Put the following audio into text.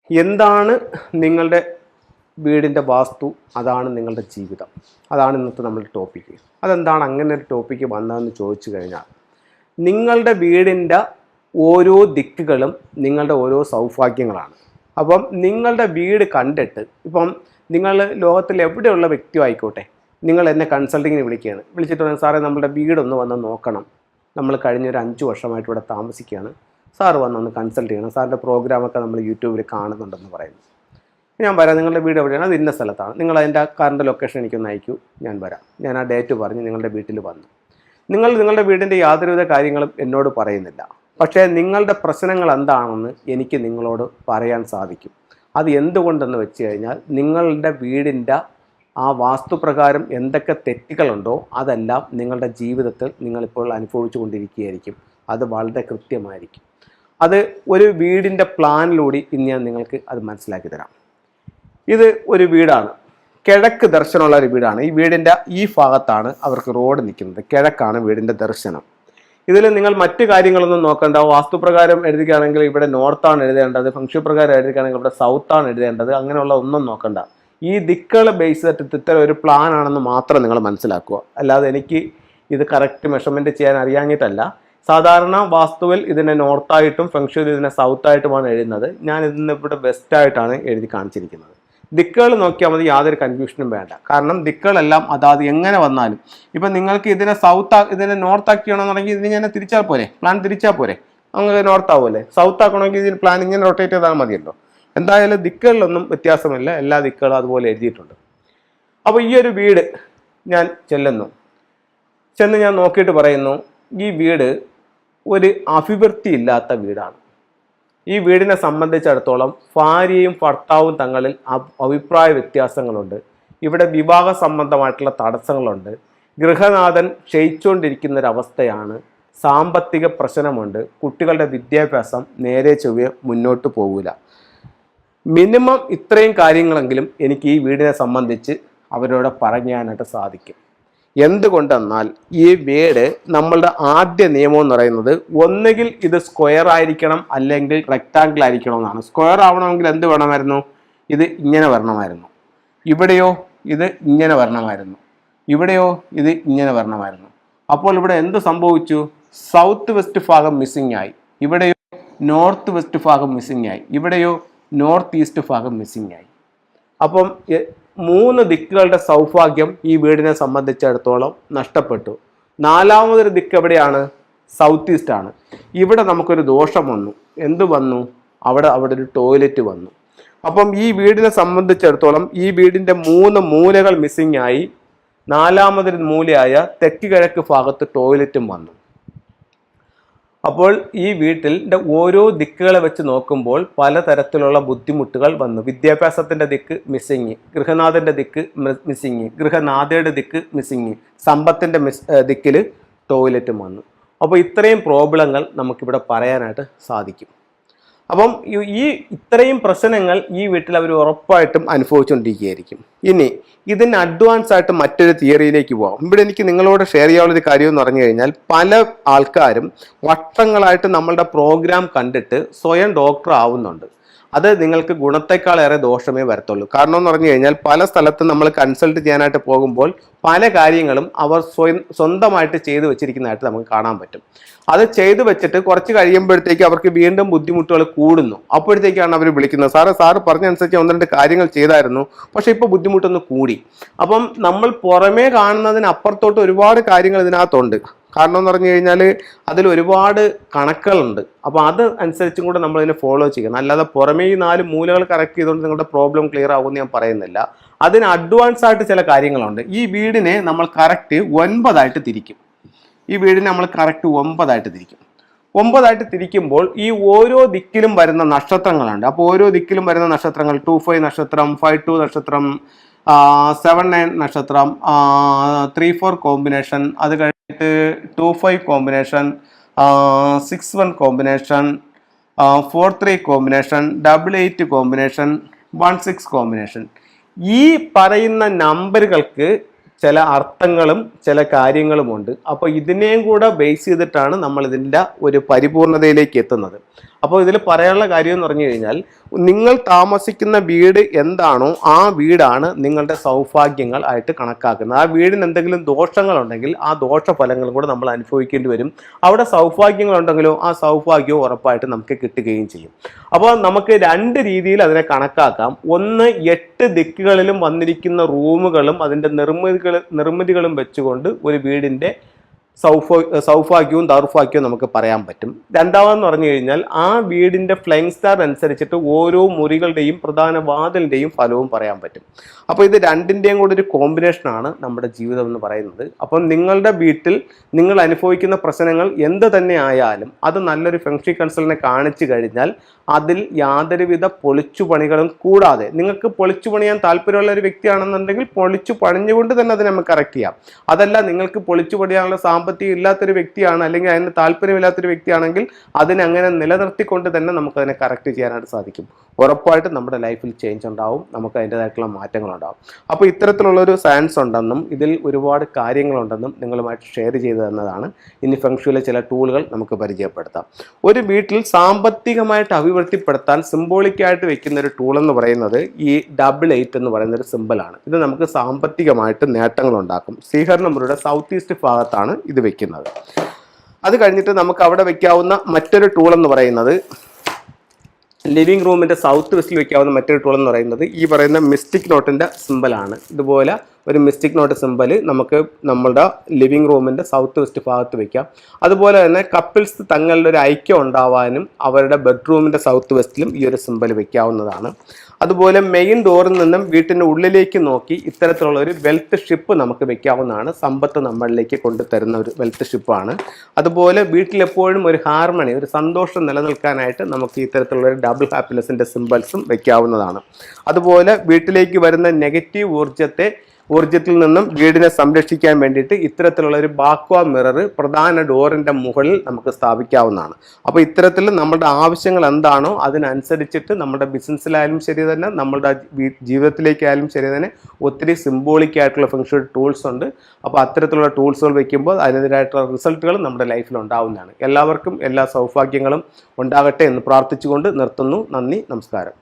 എന്താണ് നിങ്ങളുടെ വീടിൻ്റെ വാസ്തു? അതാണ് നിങ്ങളുടെ ജീവിതം. അതാണ് ഇന്നത്തെ നമ്മുടെ ടോപ്പിക്ക്. അതെന്താണ് അങ്ങനെ ഒരു ടോപ്പിക്ക് വന്നതെന്ന് ചോദിച്ചു കഴിഞ്ഞാൽ, നിങ്ങളുടെ വീടിൻ്റെ ഓരോ ദിക്കുകളും നിങ്ങളുടെ ഓരോ സൗഭാഗ്യങ്ങളാണ്. അപ്പം നിങ്ങളുടെ വീട് കണ്ടിട്ട്, ഇപ്പം നിങ്ങൾ ലോകത്തിൽ എവിടെയുള്ള വ്യക്തി ആയിക്കോട്ടെ, നിങ്ങൾ എന്നെ കൺസൾട്ടിങ്ങിന് വിളിക്കുകയാണ്. വിളിച്ചിട്ട് പറഞ്ഞു, സാറേ നമ്മുടെ വീടൊന്ന് വന്ന് നോക്കണം, നമ്മൾ കഴിഞ്ഞൊരു 5 വർഷമായിട്ട് ഇവിടെ താമസിക്കുകയാണ്, സാറ് വന്നൊന്ന് കൺസൾട്ട് ചെയ്യണം, സാറിൻ്റെ പ്രോഗ്രാമൊക്കെ നമ്മൾ യൂട്യൂബിൽ കാണുന്നുണ്ടെന്ന് പറയുന്നു. ഞാൻ വരാം, നിങ്ങളുടെ വീട് എവിടെയാണ്? അത് ഇന്ന സ്ഥലത്താണ്, നിങ്ങൾ അതിൻ്റെ കാറിൻ്റെ ലൊക്കേഷൻ എനിക്കൊന്ന് അയക്കൂ, ഞാൻ വരാം. ഞാൻ ആ ഡേറ്റ് പറഞ്ഞ് നിങ്ങളുടെ വീട്ടിൽ വന്നു. നിങ്ങളുടെ വീടിൻ്റെ യാതൊരുവിധ കാര്യങ്ങളും എന്നോട് പറയുന്നില്ല, പക്ഷേ നിങ്ങളുടെ പ്രശ്നങ്ങൾ എന്താണെന്ന് എനിക്ക് നിങ്ങളോട് പറയാൻ സാധിക്കും. അത് എന്തുകൊണ്ടെന്ന് വെച്ച് കഴിഞ്ഞാൽ, നിങ്ങളുടെ വീടിൻ്റെ ആ വാസ്തുപ്രകാരം എന്തൊക്കെ തെറ്റുകളുണ്ടോ അതെല്ലാം നിങ്ങളുടെ ജീവിതത്തിൽ നിങ്ങളിപ്പോൾ അനുഭവിച്ചു കൊണ്ടിരിക്കുകയായിരിക്കും. അത് വളരെ കൃത്യമായിരിക്കും. അത് ഒരു വീടിൻ്റെ പ്ലാനിലൂടെ ഇന്ന് ഞാൻ നിങ്ങൾക്ക് അത് മനസ്സിലാക്കി തരാം. ഇത് ഒരു വീടാണ്, കിഴക്ക് ദർശനമുള്ള ഒരു വീടാണ്. ഈ വീടിൻ്റെ ഈ ഭാഗത്താണ് അവർക്ക് റോഡ് നിൽക്കുന്നത്, കിഴക്കാണ് വീടിൻ്റെ ദർശനം. ഇതിൽ നിങ്ങൾ മറ്റു കാര്യങ്ങളൊന്നും നോക്കണ്ട. വാസ്തുപ്രകാരം എഴുതുകയാണെങ്കിൽ ഇവിടെ നോർത്താണ് എഴുതേണ്ടത്, ഫംഗ്ഷൻ പ്രകാരം എഴുതുകയാണെങ്കിൽ ഇവിടെ സൗത്താണ് എഴുതേണ്ടത്, അങ്ങനെയുള്ള ഒന്നും നോക്കണ്ട. ഈ ദിക്കുകളെ ബേസ് ചെയ്തിട്ട് ഇത്തരം ഒരു പ്ലാൻ ആണെന്ന് മാത്രം നിങ്ങൾ മനസ്സിലാക്കുക. അല്ലാതെ എനിക്ക് ഇത് കറക്റ്റ് മെഷർമെൻറ്റ് ചെയ്യാൻ അറിയാഞ്ഞിട്ടല്ല. സാധാരണ വാസ്തുവിൽ ഇതിനെ നോർത്തായിട്ടും ഫംഗ്ഷനിൽ ഇതിനെ സൗത്തായിട്ടുമാണ് എഴുതുന്നത്. ഞാൻ ഇതിന് ഇവിടെ വെസ്റ്റായിട്ടാണ് എഴുതി കാണിച്ചിരിക്കുന്നത്. ദിക്കുകൾ നോക്കിയാൽ മതി, യാതൊരു കൺഫ്യൂഷനും വേണ്ട. കാരണം ദിക്കുകളെല്ലാം അതാത് എങ്ങനെ വന്നാലും, ഇപ്പം നിങ്ങൾക്ക് ഇതിനെ ഇതിനെ നോർത്ത് ആക്കിയാണെന്നുണ്ടെങ്കിൽ ഇതിന് ഞാൻ തിരിച്ചാൽ പോരെ, പ്ലാൻ തിരിച്ചാൽ പോരെ, അങ്ങനെ നോർത്ത് ആവുമല്ലേ. സൗത്ത് ആക്കണമെങ്കിൽ ഇതിന് പ്ലാൻ ഇങ്ങനെ റൊട്ടേറ്റ് ചെയ്താൽ മതിയല്ലോ. എന്തായാലും ദിക്കുകളിലൊന്നും വ്യത്യാസമില്ല, എല്ലാ ദിക്കുകളും അതുപോലെ എഴുതിയിട്ടുണ്ട്. അപ്പോൾ ഈ ഒരു വീട് ഞാൻ ചെന്ന് ഞാൻ നോക്കിയിട്ട് പറയുന്നു, ഈ വീട് ഒരു അഭിവൃദ്ധി ഇല്ലാത്ത വീടാണ്. ഈ വീടിനെ സംബന്ധിച്ചിടത്തോളം ഭാര്യയും ഭർത്താവും തങ്ങളിൽ അഭിപ്രായ വ്യത്യാസങ്ങളുണ്ട്. ഇവിടെ വിവാഹ സംബന്ധമായിട്ടുള്ള തടസ്സങ്ങളുണ്ട്. ഗൃഹനാഥൻ ക്ഷയിച്ചുകൊണ്ടിരിക്കുന്നൊരവസ്ഥയാണ്. സാമ്പത്തിക പ്രശ്നമുണ്ട്. കുട്ടികളുടെ വിദ്യാഭ്യാസം നേരെ ചൊവ്വേ മുന്നോട്ട് പോകില്ല. മിനിമം ഇത്രയും കാര്യങ്ങളെങ്കിലും എനിക്ക് ഈ വീടിനെ സംബന്ധിച്ച് അവരോട് പറയാനായിട്ട് സാധിക്കും. എന്തുകൊണ്ടെന്നാൽ ഈ വീട് നമ്മളുടെ ആദ്യ നിയമം എന്ന് പറയുന്നത്, ഒന്നുകിൽ ഇത് സ്ക്വയർ ആയിരിക്കണം അല്ലെങ്കിൽ റെക്റ്റാങ്കിൾ ആയിരിക്കണം എന്നാണ്. സ്ക്വയർ ആവണമെങ്കിൽ എന്ത് വേണമായിരുന്നു? ഇത് ഇങ്ങനെ വരണമായിരുന്നു. ഇവിടെയോ ഇത് ഇങ്ങനെ വരണമായിരുന്നു. ഇവിടെയോ ഇത് ഇങ്ങനെ വരണമായിരുന്നു. അപ്പോൾ ഇവിടെ എന്ത് സംഭവിച്ചു? സൗത്ത് വെസ്റ്റ് ഭാഗം മിസ്സിംഗ് ആയി. ഇവിടെയോ നോർത്ത് വെസ്റ്റ് ഭാഗം മിസ്സിംഗ് ആയി. ഇവിടെയോ നോർത്ത് ഈസ്റ്റ് ഭാഗം മിസ്സിംഗ് ആയി. അപ്പം 3 ദിക്കുകളുടെ സൗഭാഗ്യം ഈ വീടിനെ സംബന്ധിച്ചിടത്തോളം നഷ്ടപ്പെട്ടു. 4മതൊരു ദിക്ക് എവിടെയാണ്? സൗത്ത് ഈസ്റ്റ് ആണ്. ഇവിടെ നമുക്കൊരു ദോഷം വന്നു. എന്ത് വന്നു? അവിടെ ഒരു ടോയ്ലറ്റ് വന്നു. അപ്പം ഈ വീടിനെ സംബന്ധിച്ചിടത്തോളം ഈ വീടിൻ്റെ 3 മൂലകൾ മിസ്സിംഗ് ആയി. 4മതൊരു മൂലയായ തെക്ക് കിഴക്ക് ഭാഗത്ത് ടോയ്ലറ്റും വന്നു. അപ്പോൾ ഈ വീട്ടിൻ്റെ ഓരോ ദിക്കുകളെ വെച്ച് നോക്കുമ്പോൾ പലതരത്തിലുള്ള ബുദ്ധിമുട്ടുകൾ വന്നു. വിദ്യാഭ്യാസത്തിൻ്റെ ദിക്ക് മിസ്സിങ്, ഗൃഹനാഥൻ്റെ ദിക്ക് മിസ്സിങ്, ഗൃഹനാഥയുടെ ദിക്ക് മിസ്സിങ്, സമ്പത്തിൻ്റെ ദിക്കിൽ ടോയ്ലറ്റും വന്നു. അപ്പോൾ ഇത്രയും പ്രോബ്ലങ്ങൾ നമുക്കിവിടെ പറയാനായിട്ട് സാധിക്കും. അപ്പം ഈ ഇത്രയും പ്രശ്നങ്ങൾ ഈ വീട്ടിൽ അവർ ഉറപ്പായിട്ടും അനുഭവിച്ചുകൊണ്ടിരിക്കുകയായിരിക്കും. ഇനി ഇതിന് അഡ്വാൻസ് ആയിട്ട് മറ്റൊരു തിയറിയിലേക്ക് പോകാം. ഇവിടെ എനിക്ക് നിങ്ങളോട് ഷെയർ ചെയ്യാനുള്ളൊരു കാര്യം എന്ന് പറഞ്ഞു കഴിഞ്ഞാൽ, പല ആൾക്കാരും വർഷങ്ങളായിട്ട് നമ്മളുടെ പ്രോഗ്രാം കണ്ടിട്ട് സ്വയം ഡോക്ടർ ആവുന്നുണ്ട്. അത് നിങ്ങൾക്ക് ഗുണത്തെക്കാളേറെ ദോഷമേ വരത്തുള്ളൂ. കാരണം എന്ന് പറഞ്ഞു കഴിഞ്ഞാൽ, പല സ്ഥലത്തും നമ്മൾ കൺസൾട്ട് ചെയ്യാനായിട്ട് പോകുമ്പോൾ പല കാര്യങ്ങളും അവർ സ്വന്തമായിട്ട് ചെയ്തു വെച്ചിരിക്കുന്നതായിട്ട് നമുക്ക് കാണാൻ പറ്റും. അത് ചെയ്തു വെച്ചിട്ട് കുറച്ച് കഴിയുമ്പോഴത്തേക്ക് അവർക്ക് വീണ്ടും ബുദ്ധിമുട്ടുകൾ കൂടുന്നു. അപ്പോഴത്തേക്കാണ് അവർ വിളിക്കുന്നത്, സാറ് പറഞ്ഞനുസരിച്ച് 1-2 കാര്യങ്ങൾ ചെയ്തായിരുന്നു, പക്ഷെ ഇപ്പോൾ ബുദ്ധിമുട്ടൊന്ന് കൂടി. അപ്പം നമ്മൾ പുറമേ കാണുന്നതിന് അപ്പുറത്തോട്ട് ഒരുപാട് കാര്യങ്ങൾ ഇതിനകത്തുണ്ട്. കാരണം എന്ന് പറഞ്ഞു കഴിഞ്ഞാൽ അതിൽ ഒരുപാട് കണക്കുകളുണ്ട്. അപ്പോൾ അത് അനുസരിച്ചും കൂടെ നമ്മൾ ഇതിനെ ഫോളോ ചെയ്യണം. അല്ലാതെ പുറമേ ഈ 4 മൂലകൾ കറക്റ്റ് ചെയ്തുകൊണ്ട് നിങ്ങളുടെ പ്രോബ്ലം ക്ലിയർ ആകുമെന്ന് ഞാൻ പറയുന്നില്ല. അതിന് അഡ്വാൻസ് ആയിട്ട് ചില കാര്യങ്ങളുണ്ട്. ഈ വീടിനെ നമ്മൾ കറക്റ്റ് 9 തിരിക്കും. ഈ വീടിനെ നമ്മൾ കറക്റ്റ് 9 തിരിക്കും. 9 തിരിക്കുമ്പോൾ ഈ ഓരോ ദിക്കിലും വരുന്ന നക്ഷത്രങ്ങളുണ്ട്. അപ്പോൾ ഓരോ ദിക്കിലും വരുന്ന നക്ഷത്രങ്ങൾ 25 നക്ഷത്രം, 52 നക്ഷത്രം, 79 നക്ഷത്രം, 34 കോമ്പിനേഷൻ, അത് കഴിഞ്ഞിട്ട് 25 combination, 61 combination, 43 combination, 88 combination, 16 combination. ഈ പറയുന്ന നമ്പറുകൾക്ക് ചില അർത്ഥങ്ങളും ചില കാര്യങ്ങളുമുണ്ട്. അപ്പോൾ ഇതിനെയും കൂടെ ബേസ് ചെയ്തിട്ടാണ് നമ്മൾ ഇതിൻ്റെ ഒരു പരിപൂർണതയിലേക്ക് എത്തുന്നത്. അപ്പോൾ ഇതിൽ പറയാനുള്ള കാര്യം എന്ന് പറഞ്ഞു കഴിഞ്ഞാൽ നിങ്ങൾ താമസിക്കുന്ന വീട് എന്താണോ ആ വീടാണ് നിങ്ങളുടെ സൗഭാഗ്യങ്ങൾ ആയിട്ട് കണക്കാക്കുന്നത്. ആ വീടിന് എന്തെങ്കിലും ദോഷങ്ങളുണ്ടെങ്കിൽ ആ ദോഷഫലങ്ങളും കൂടെ നമ്മൾ അനുഭവിക്കേണ്ടി വരും. അവിടെ സൗഭാഗ്യങ്ങളുണ്ടെങ്കിലോ ആ സൗഭാഗ്യവും ഉറപ്പായിട്ട് നമുക്ക് കിട്ടുകയും ചെയ്യും. അപ്പോൾ നമുക്ക് രണ്ട് രീതിയിൽ അതിനെ കണക്കാക്കാം. ഒന്ന്, 8 ദിക്കുകളിലും വന്നിരിക്കുന്ന റൂമുകളും അതിൻ്റെ നിർമ്മിതികളും വെച്ചുകൊണ്ട് ഒരു വീടിൻ്റെ സൗഭാഗ്യവും ദൗർഭാഗ്യവും നമുക്ക് പറയാൻ പറ്റും. രണ്ടാമതെന്ന് പറഞ്ഞു കഴിഞ്ഞാൽ ആ വീടിൻ്റെ ഫ്ലൈങ് സ്റ്റാർ അനുസരിച്ചിട്ട് ഓരോ മുറികളുടെയും പ്രധാന വാതിലിൻ്റെയും ഫലവും പറയാൻ പറ്റും. അപ്പോൾ ഇത് രണ്ടിൻ്റെയും കൂടെ ഒരു കോമ്പിനേഷനാണ് നമ്മുടെ ജീവിതം എന്ന് പറയുന്നത്. അപ്പം നിങ്ങളുടെ വീട്ടിൽ നിങ്ങൾ അനുഭവിക്കുന്ന പ്രശ്നങ്ങൾ എന്ത് തന്നെ ആയാലും അത് നല്ലൊരു ഫെങ്ഷി കൺസൾട്ടിനെ കാണിച്ചു കഴിഞ്ഞാൽ അതിൽ യാതൊരുവിധ പൊളിച്ചുപണികളും കൂടാതെ, നിങ്ങൾക്ക് പൊളിച്ചു പണിയാൻ താല്പര്യമുള്ള ഒരു വ്യക്തിയാണെന്നുണ്ടെങ്കിൽ പൊളിച്ചു പണിഞ്ഞുകൊണ്ട് തന്നെ അതിനെ നമുക്ക് കറക്റ്റ് ചെയ്യാം. അതല്ല, നിങ്ങൾക്ക് പൊളിച്ചു പണിയാനുള്ള സാമ്പത്തികം ഇല്ലാത്തൊരു വ്യക്തിയാണ് അല്ലെങ്കിൽ അതിന് താല്പര്യമില്ലാത്തൊരു വ്യക്തിയാണെങ്കിൽ അതിനങ്ങനെ നിലനിർത്തിക്കൊണ്ട് തന്നെ നമുക്കതിനെ കറക്റ്റ് ചെയ്യാനായിട്ട് സാധിക്കും. ഉറപ്പായിട്ടും നമ്മുടെ ലൈഫിൽ ചേഞ്ച് ഉണ്ടാവും, നമുക്ക് അതിൻ്റെതായിട്ടുള്ള മാറ്റങ്ങളുണ്ടാവും. അപ്പോൾ ഇത്തരത്തിലുള്ളൊരു സയൻസ് ഉണ്ടെന്നും ഇതിൽ ഒരുപാട് കാര്യങ്ങളുണ്ടെന്നും നിങ്ങളുമായിട്ട് ഷെയർ ചെയ്തു തന്നതാണ്. ഇനി ഫെങ്ഷുയിലെ ചില ടൂളുകൾ നമുക്ക് പരിചയപ്പെടുത്താം. ഒരു വീട്ടിൽ സാമ്പത്തികമായിട്ട് അഭിവൃദ്ധിപ്പെടുത്താൻ സിംബോളിക്കായിട്ട് വെക്കുന്ന ഒരു ടൂൾ എന്ന് പറയുന്നത് ഈ 88 എന്ന് പറയുന്ന ഒരു സിമ്പിളാണ്. ഇത് നമുക്ക് സാമ്പത്തികമായിട്ട് നേട്ടങ്ങൾ ഉണ്ടാക്കും. ശ്രീഹരിനമ്പൂരുടെ സൗത്ത് ഈസ്റ്റ് ഭാഗത്താണ് ഇത് വെക്കുന്നത്. അത് കഴിഞ്ഞിട്ട് നമുക്ക് അവിടെ വെക്കാവുന്ന മറ്റൊരു ടൂൾ എന്ന് പറയുന്നത്, ലിവിങ് റൂമിൻ്റെ സൗത്ത് വെസ്റ്റിൽ വെക്കാവുന്ന മറ്റൊരു ടൂൾ എന്ന് പറയുന്നത് ഈ പറയുന്ന മിസ്റ്റിക് നോട്ടിൻ്റെ സിമ്പിളാണ്. ഇതുപോലെ ഒരു മിസ്റ്റിക് നോട്ട് സിമ്പിൾ നമുക്ക് നമ്മളുടെ ലിവിങ് റൂമിൻ്റെ സൗത്ത് വെസ്റ്റ് ഭാഗത്ത് വയ്ക്കാം. അതുപോലെ തന്നെ കപ്പിൾസ് തങ്ങളുടെ ഒരു ഐക്യം ഉണ്ടാവാനും അവരുടെ ബെഡ്റൂമിൻ്റെ സൗത്ത് വെസ്റ്റിലും ഈ ഒരു സിമ്പിൾ വയ്ക്കാവുന്നതാണ്. അതുപോലെ മെയിൻ ഡോറിൽ നിന്നും വീട്ടിൻ്റെ ഉള്ളിലേക്ക് നോക്കി ഇത്തരത്തിലുള്ള ഒരു വെൽത്ത് ഷിപ്പ് നമുക്ക് വെക്കാവുന്നതാണ്. സമ്പത്ത് നമ്മളിലേക്ക് കൊണ്ടുതരുന്ന ഒരു വെൽത്ത് ഷിപ്പാണ്. അതുപോലെ വീട്ടിലെപ്പോഴും ഒരു ഹാർമണി, ഒരു സന്തോഷം നിലനിൽക്കാനായിട്ട് നമുക്ക് ഇത്തരത്തിലുള്ള ഒരു ഡബിൾ ഹാപ്പിനെസ്സിൻ്റെ സിമ്പിൾസും വെക്കാവുന്നതാണ്. അതുപോലെ വീട്ടിലേക്ക് വരുന്ന നെഗറ്റീവ് ഊർജ്ജത്തിൽ നിന്നും വീടിനെ സംരക്ഷിക്കാൻ വേണ്ടിയിട്ട് ഇത്തരത്തിലുള്ള ഒരു ബാക്വ മിറർ പ്രധാന ഡോറിൻ്റെ മുകളിൽ നമുക്ക് സ്ഥാപിക്കാവുന്നതാണ്. അപ്പോൾ ഇത്തരത്തിൽ നമ്മുടെ ആവശ്യങ്ങൾ എന്താണോ അതിനനുസരിച്ചിട്ട് നമ്മുടെ ബിസിനസ്സിലായാലും ശരി തന്നെ, നമ്മുടെ ജീവിതത്തിലേക്കായാലും ശരി തന്നെ ഒത്തിരി സിംബോളിക് ആയിട്ടുള്ള ഫെങ്ഷുയി ടൂൾസ് ഉണ്ട്. അപ്പോൾ അത്തരത്തിലുള്ള ടൂൾസുകൾ വയ്ക്കുമ്പോൾ അതിനെതിരായിട്ടുള്ള റിസൾട്ടുകൾ നമ്മുടെ ലൈഫിൽ ഉണ്ടാവുന്നതാണ്. എല്ലാവർക്കും എല്ലാ സൗഭാഗ്യങ്ങളും ഉണ്ടാകട്ടെ എന്ന് പ്രാർത്ഥിച്ചുകൊണ്ട് നിർത്തുന്നു. നന്ദി, നമസ്കാരം.